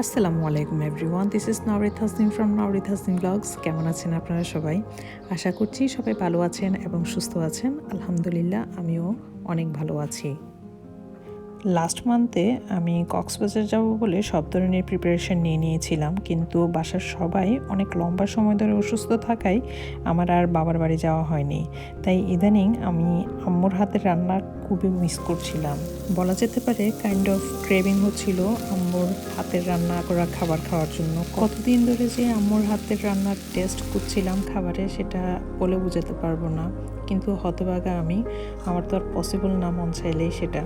আসসালামু আলাইকুম everyone, this is Nowrid Hasnin from Nowrid Hasnin vlogzz। কেমন আছেন আপনারা সবাই? আশা করছি সবাই ভালো আছেন এবং সুস্থ আছেন। আলহামদুলিল্লাহ আমিও অনেক ভালো আছি। লাস্ট মান্থে আমি কক্সবাজার যাব বলে সব ধরনের প্রিপারেশন নিয়ে নিয়েছিলাম, কিন্তু বাসার সবাই অনেক লম্বা সময় ধরে অসুস্থ থাকায় আমার আর বাবার বাড়ি যাওয়া হয়নি। তাই ইদানিং আমি আম্মুর হাতের রান্না খুবই মিস করছিলাম। বলা যেতে পারে কাইন্ড অফ ক্রেভিং হচ্ছিল আম্মুর হাতের রান্না করা খাবার খাওয়ার জন্য। কতদিন ধরে যে আম্মুর হাতের রান্নার টেস্ট করছিলাম খাবারে, সেটা বলে বোঝাতে পারবো না। কিন্তু হতভাগা আমি, আমার তো আর পসিবল না মন চাইলেই সেটা।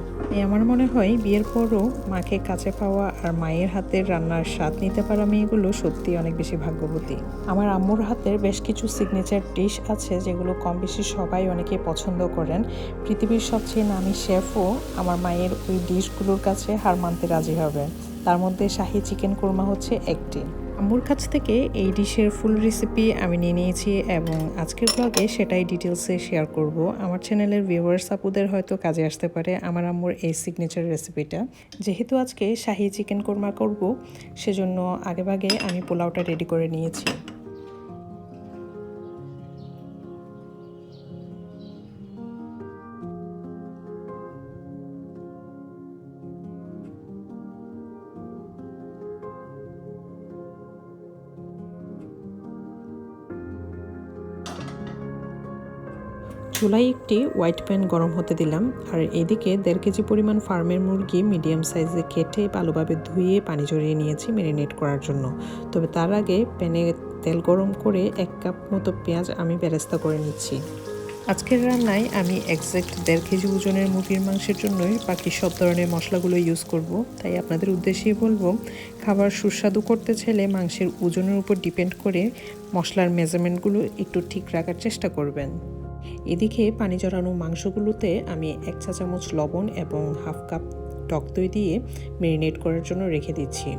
আমার মনে হয় বিয়ের পরও মাকে কাছে পাওয়া আর মায়ের হাতের রান্নার স্বাদ নিতে পারা মেয়েগুলো সত্যি অনেক বেশি ভাগ্যবতী। আমার আম্মুর হাতের বেশ কিছু সিগনেচার ডিশ আছে যেগুলো কম বেশি সবাই অনেকেই পছন্দ করেন। পৃথিবীর সবচেয়ে নামী শেফও আমার মায়ের ওই ডিশগুলোর কাছে হার মানতে রাজি হবে। তার মধ্যে শাহি চিকেন কুরমা হচ্ছে একটি। আম্মুর কাছ থেকে এই ডিশের ফুল রেসিপি আমি নিয়ে নিয়েছি এবং আজকের ব্লগে সেটাই ডিটেলসে শেয়ার করব। আমার চ্যানেলের ভিউয়ার্স আপুদের হয়তো কাজে আসতে পারে আমার আম্মুর এই সিগনেচার রেসিপিটা। যেহেতু আজকে শাহি চিকেন কোরমা করব, সেজন্য আগেভাগে আমি পোলাওটা রেডি করে নিয়েছি। চুলায় একটি হোয়াইট প্যান গরম হতে দিলাম, আর এদিকে 1.5 কেজি পরিমাণ ফার্মের মুরগি মিডিয়াম সাইজে কেটে ভালোভাবে ধুয়ে পানি ঝরিয়ে নিয়েছি ম্যারিনেট করার জন্য। তবে তার আগে প্যানে তেল গরম করে 1 কাপ মতো পেঁয়াজ আমি বেরেস্তা করে নিচ্ছি। আজকের রান্নায় আমি এক্স্যাক্ট 1.5 কেজি ওজনের মুরগির মাংসের জন্যই বাকি সব ধরনের মশলাগুলো ইউজ করব। তাই আপনাদের উদ্দেশ্যেই বলবো, খাবার সুস্বাদু করতে চাইলে মাংসের ওজনের উপর ডিপেন্ড করে মশলার মেজারমেন্টগুলো একটু ঠিক রাখার চেষ্টা করবেন। এদিকে পানি জড়ানো মাংসগুলোতে আমি 1 চা চামচ লবণ এবং হাফ কাপ টক দই দিয়ে ম্যারিনেট করার জন্য রেখে দিচ্ছি।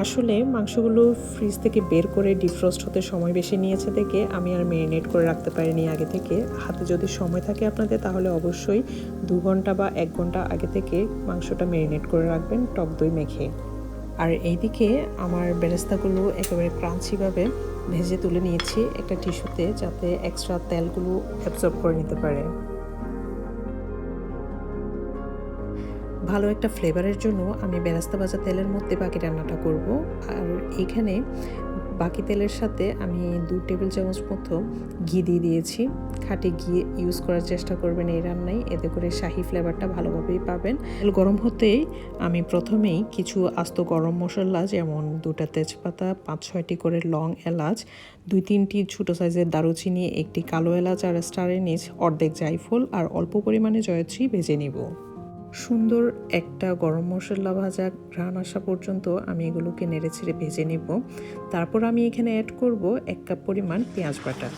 আসলে মাংসগুলো ফ্রিজ থেকে বের করে ডিফ্রস্ট হতে সময় বেশি নিয়েছে দেখে আমি আর ম্যারিনেট করে রাখতে পারিনি আগে থেকে। হাতে যদি সময় থাকে আপনাদের, তাহলে অবশ্যই 2 ঘন্টা বা 1 ঘন্টা আগে থেকে মাংসটা ম্যারিনেট করে রাখবেন টক দই মেখে। আর এইদিকে আমার বেরেস্তাগুলো একেবারে ক্রাঞ্চিভাবে ভেজে তুলে নিয়েছি একটা টিস্যুতে, যাতে এক্সট্রা তেলগুলো অ্যাবজর্ব করে নিতে পারে। ভালো একটা ফ্লেভারের জন্য আমি বেরেস্তা ভাজা তেলের মধ্যে বাকি রান্নাটা করব। আর এখানে বাকি তেলের সাথে আমি 2 টেবিল চামচ মতো ঘি দিয়ে দিয়েছি। খাঁটি ঘি ইউজ করার চেষ্টা করবেন এই রান্নায়, এতে করে শাহি ফ্লেভারটা ভালোভাবেই পাবেন। তেল গরম হতেই আমি প্রথমেই কিছু আস্ত গরম মশলা, যেমন 2টা তেজপাতা, 5-6টি করে লং এলাচ, 2-3টি ছোটো সাইজের দারুচিনি, একটি কালো এলাচ আর স্টার এনিজ, অর্ধেক জায়ফল আর অল্প পরিমাণে জয়ত্রী ভেজে নিব। সুন্দর একটা গরম মশলা ভাজা ঘ্রাণ আসা পর্যন্ত আমি এগুলোকে নেড়েচেড়ে ভেজে নিব। তারপর আমি এখানে অ্যাড করব 1 কাপ পরিমাণ পেঁয়াজ বাটা।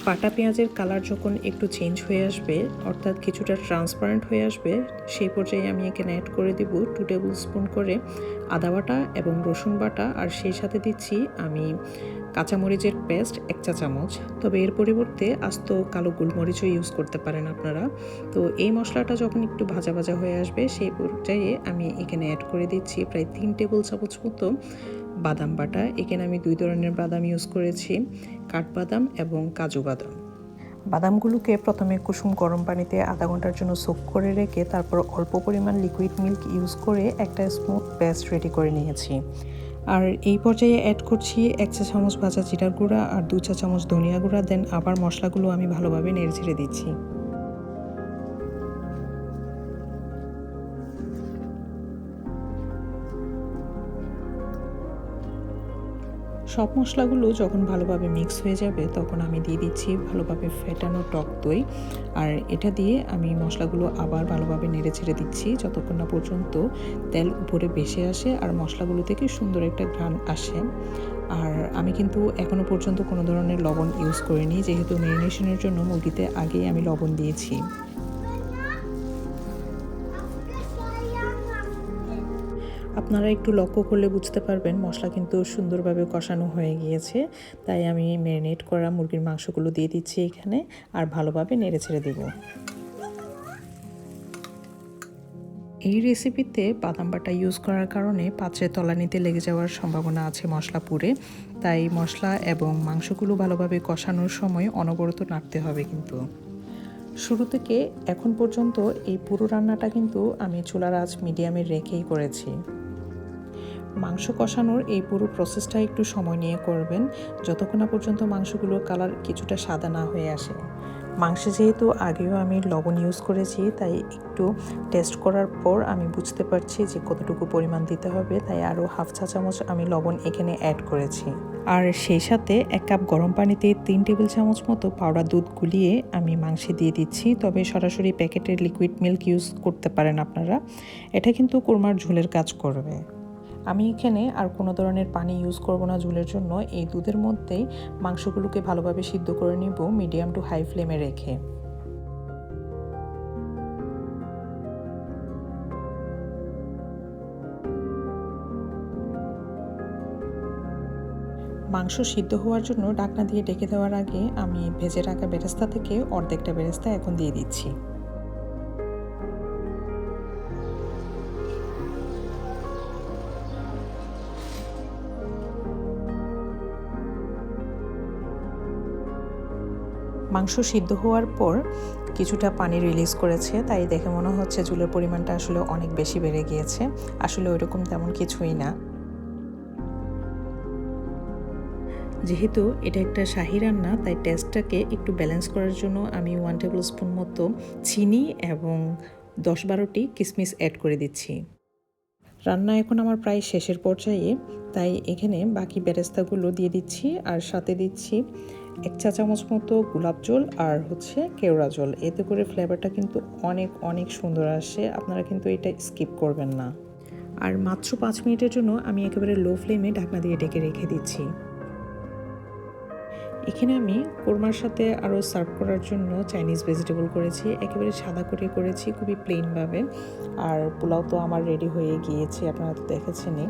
বাটা পেঁয়াজের কালার যখন একটু চেঞ্জ হয়ে আসবে, অর্থাৎ কিছুটা ট্রান্সপারেন্ট হয়ে আসবে, সেই পর্যায়ে আমি এখানে অ্যাড করে দিব 2 টেবিল স্পুন করে আদা বাটা এবং রসুন বাটা, আর সেই সাথে দিচ্ছি আমি কাঁচামরিচের পেস্ট 1 চা চামচ। তবে এর পরিবর্তে আস্ত কালো গোলমরিচও ইউজ করতে পারেন আপনারা। তো এই মশলাটা যখন একটু ভাজা ভাজা হয়ে আসবে, সেই পর্যায়ে আমি এখানে অ্যাড করে দিচ্ছি প্রায় 3 টেবিল চামচ মতো বাদাম বাটা। এখানে আমি 2 ধরনের বাদাম ইউজ করেছি, কাঠবাদাম এবং কাজু বাদাম। বাদামগুলোকে প্রথমে কুসুম গরম পানিতে আধা ঘন্টার জন্য সোক করে রেখে তারপর অল্প পরিমাণ লিকুইড মিল্ক ইউজ করে একটা স্মুথ পেস্ট রেডি করে নিয়েছি। আর এই পর্যায়ে অ্যাড করছি 1 চা চামচ ভাজা জিরার গুঁড়া আর 2 চা চামচ ধনিয়া গুঁড়া। দেন আবার মশলাগুলো আমি ভালোভাবে নেড়েচেড়ে দিচ্ছি। সব মশলাগুলো যখন ভালোভাবে মিক্স হয়ে যাবে তখন আমি দিয়ে দিচ্ছি ভালোভাবে ফেটানো টক দই। আর এটা দিয়ে আমি মশলাগুলো আবার ভালোভাবে নেড়ে ছেড়ে দিচ্ছি যতক্ষণ না পর্যন্ত তেল উপরে ভেসে আসে আর মশলাগুলো থেকে সুন্দর একটা ঘ্রাণ আসে। আর আমি কিন্তু এখনও পর্যন্ত কোনো ধরনের লবণ ইউজ করিনি, যেহেতু ম্যারিনেশনের জন্য মুরগিতে আগেই আমি লবণ দিয়েছি। আপনারা একটু লক্ষ্য করলে বুঝতে পারবেন মশলা কিন্তু সুন্দরভাবে কষানো হয়ে গিয়েছে। তাই আমি ম্যারিনেট করা মুরগির মাংসগুলো দিয়ে দিচ্ছি এখানে আর ভালোভাবে নেড়ে ছেড়ে দেব। এই রেসিপিতে বাদাম বাটা ইউজ করার কারণে পাত্রের তলানিতে লেগে যাওয়ার সম্ভাবনা আছে মশলা পুড়ে, তাই মশলা এবং মাংসগুলো ভালোভাবে কষানোর সময় অনবরত নাড়তে হবে। কিন্তু শুরু থেকে এখন পর্যন্ত এই পুরো রান্নাটা কিন্তু আমি চুলার আঁচ মিডিয়ামে রেখেই করেছি। মাংস কষানোর এই পুরো প্রসেসটা একটু সময় নিয়ে করবেন যতক্ষণ না পর্যন্ত মাংসগুলোর কালার কিছুটা সাদা না হয়ে আসে। মাংসে যেহেতু আগেও আমি লবণ ইউজ করেছি, তাই একটু টেস্ট করার পর আমি বুঝতে পারছি যে কতটুকু পরিমাণ দিতে হবে, তাই আরও হাফ চা চামচ আমি লবণ এখানে অ্যাড করেছি। আর সেই সাথে 1 কাপ গরম পানিতে 3 টেবিল চামচ মতো পাউডার দুধ গুলিয়ে আমি মাংসে দিয়ে দিচ্ছি। তবে সরাসরি প্যাকেটের লিকুইড মিল্ক ইউজ করতে পারেন আপনারা, এটা কিন্তু কোরমার ঝোলের কাজ করবে। আমি এখানে আর কোনো ধরনের পানি ইউজ করব না ঝোলের জন্য। এই দুধের মধ্যেই মাংসগুলোকে ভালোভাবে সিদ্ধ করে নিব মিডিয়াম টু হাই ফ্লেমে রেখে। মাংস সিদ্ধ হওয়ার জন্য ঢাকনা দিয়ে ঢেকে দেওয়ার আগে আমি ভেজে রাখা বেরেস্তা থেকে অর্ধেকটা বেরেস্তা এখন দিয়ে দিচ্ছি। মাংস সিদ্ধ হওয়ার পর কিছুটা পানি রিলিজ করেছে, তাই দেখে মনে হচ্ছে ঝোলের পরিমাণটা আসলে অনেক বেশি বেড়ে গিয়েছে। আসলে ওইরকম তেমন কিছুই না। যেহেতু এটা একটা শাহি রান্না, তাই টেস্টটাকে একটু ব্যালেন্স করার জন্য আমি 1 টেবিল স্পুন মতো চিনি এবং 10-12টি কিশমিশ অ্যাড করে দিচ্ছি। রান্না এখন আমার প্রায় শেষের পর্যায়ে, তাই এখানে বাকি বেরেস্তাগুলো দিয়ে দিচ্ছি আর সাথে দিচ্ছি 1 চা চামচ মতো গোলাপ জল আর কেওড়া জল। এতে করে ফ্লেভারটা কিন্তু অনেক অনেক সুন্দর আসে, আপনারা কিন্তু এটা স্কিপ করবেন না। আর মাত্র 5 মিনিটের জন্য আমি একেবারে লো ফ্লেমে ঢাকনা দিয়ে ঢেকে রেখে দিচ্ছি। এখানে আমি কোরমার সাথে আরও সার্ভ করার জন্য চাইনিজ ভেজিটেবল করেছি, একেবারে সাদা করে করেছি, খুবই প্লেনভাবে। আর পোলাও তো আমার রেডি হয়ে গিয়েছে, আপনারা তো দেখেছেনই।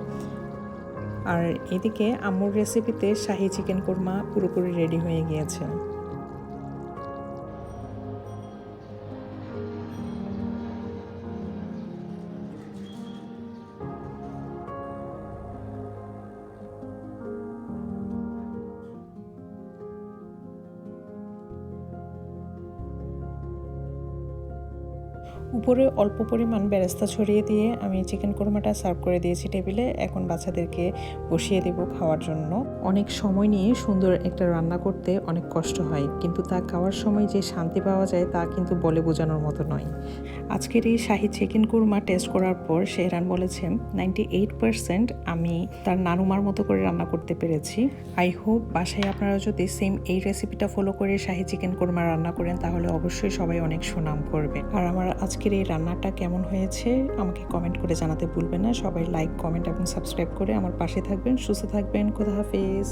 আর এদিকে আম্মুর রেসিপিতে শাহি চিকেন কোরমা পুরোপুরি রেডি হয়ে গিয়েছে। উপরে অল্প পরিমাণ বেরেস্তা ছড়িয়ে দিয়ে আমি চিকেন কোরমাটা সার্ভ করে দিয়েছি টেবিলে। এখন বাচ্চাদেরকে বসিয়ে দেব খাওয়ার জন্য। অনেক সময় নিয়ে সুন্দর একটা রান্না করতে অনেক কষ্ট হয়, কিন্তু তা খাওয়ার সময় যে শান্তি পাওয়া যায় তা কিন্তু বলে বোঝানোর মতো নয়। আজকের এই শাহি চিকেন কোরমা টেস্ট করার পর শেহরান বলেছেন 98% আমি তার নানুমার মতো করে রান্না করতে পেরেছি। আই হোপ বাসায় আপনারা যদি সেম এই রেসিপিটা ফলো করে শাহি চিকেন কোরমা রান্না করেন তাহলে অবশ্যই সবাই অনেক সুনাম করবে। আর আমার আজকের এই রান্নাটা কেমন হয়েছে আমাকে কমেন্ট করে জানাতে ভুলবেন না। সবাই লাইক, কমেন্ট এবং সাবস্ক্রাইব করে আমার পাশে থাকবেন। সুস্থ থাকবেন। খোদা হাফেজ।